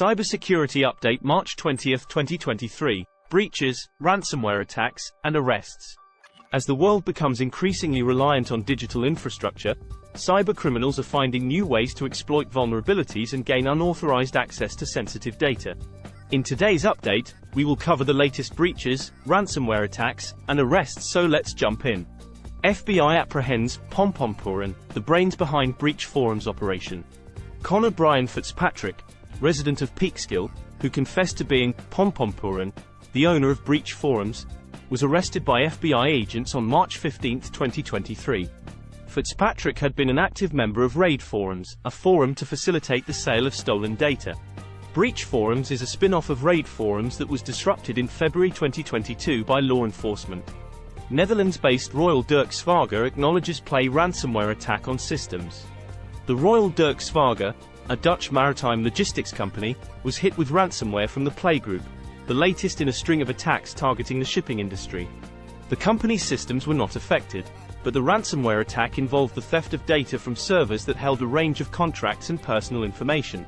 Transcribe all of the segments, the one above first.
Cybersecurity Update March 20, 2023, Breaches, Ransomware Attacks, and Arrests. As the world becomes increasingly reliant on digital infrastructure, cybercriminals are finding new ways to exploit vulnerabilities and gain unauthorized access to sensitive data. In today's update, we will cover the latest breaches, ransomware attacks, and arrests, so let's jump in. FBI apprehends Pompompuran, the brains behind Breach Forums operation. Connor Brian Fitzpatrick, resident of Peekskill, who confessed to being Pompompuran, the owner of Breach Forums, was arrested by FBI agents on March 15, 2023. Fitzpatrick had been an active member of Raid Forums, a forum to facilitate the sale of stolen data. Breach Forums is a spin-off of Raid Forums that was disrupted in February 2022 by law enforcement. Netherlands-based Royal Dirksvager acknowledges play ransomware attack on systems. The Royal Dirksvager, a Dutch maritime logistics company, was hit with ransomware from the Play Group, the latest in a string of attacks targeting the shipping industry. The company's systems were not affected, but the ransomware attack involved the theft of data from servers that held a range of contracts and personal information.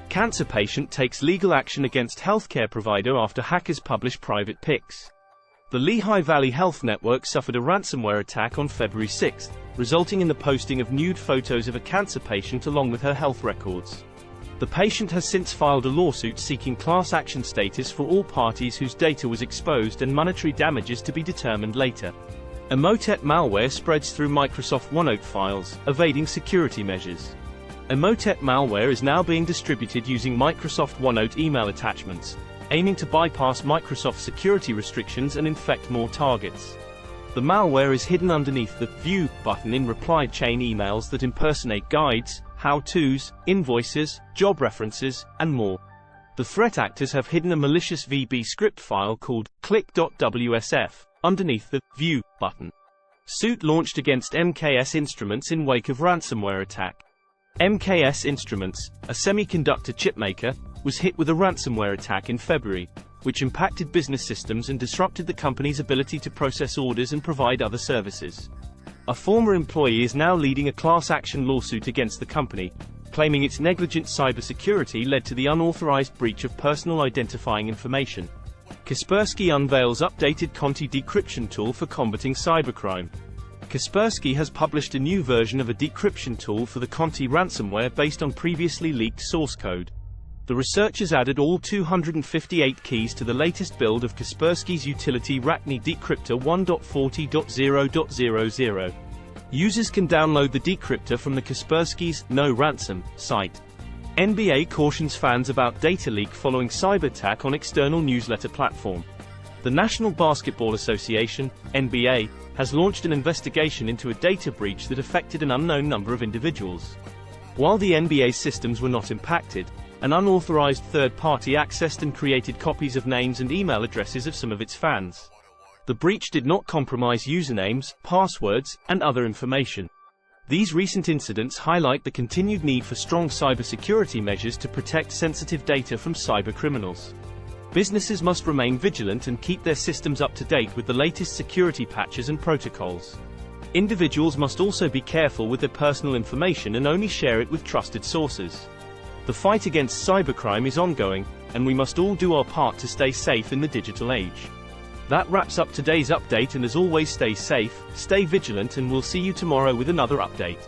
Cancer patient takes legal action against healthcare provider after hackers publish private pics. The Lehigh Valley Health Network suffered a ransomware attack on February 6, resulting in the posting of nude photos of a cancer patient along with her health records. The patient has since filed a lawsuit seeking class action status for all parties whose data was exposed and monetary damages to be determined later. Emotet malware spreads through Microsoft OneNote files, evading security measures. Emotet malware is now being distributed using Microsoft OneNote email attachments, aiming to bypass Microsoft security restrictions and infect more targets. The malware is hidden underneath the View button in reply chain emails that impersonate guides, how-tos, invoices, job references, and more. The threat actors have hidden a malicious VB script file called click.wsf underneath the View button. Suit launched against MKS Instruments in wake of ransomware attack. MKS Instruments, a semiconductor chipmaker, was hit with a ransomware attack in February, which impacted business systems and disrupted the company's ability to process orders and provide other services. A former employee is now leading a class action lawsuit against the company, claiming its negligent cybersecurity led to the unauthorized breach of personal identifying information. Kaspersky unveils updated Conti decryption tool for combating cybercrime. Kaspersky has published a new version of a decryption tool for the Conti ransomware based on previously leaked source code. The researchers added all 258 keys to the latest build of Kaspersky's utility Rachni Decryptor 1.40.0.00. Users can download the decryptor from the Kaspersky's No Ransom site. NBA cautions fans about data leak following cyber attack on external newsletter platform. The National Basketball Association, NBA, has launched an investigation into a data breach that affected an unknown number of individuals. While the NBA's systems were not impacted, an unauthorized third party accessed and created copies of names and email addresses of some of its fans. The breach did not compromise usernames, passwords, and other information. These recent incidents highlight the continued need for strong cybersecurity measures to protect sensitive data from cybercriminals. Businesses must remain vigilant and keep their systems up to date with the latest security patches and protocols. Individuals must also be careful with their personal information and only share it with trusted sources. The fight against cybercrime is ongoing, and we must all do our part to stay safe in the digital age. That wraps up today's update, and as always, stay safe, stay vigilant, and we'll see you tomorrow with another update.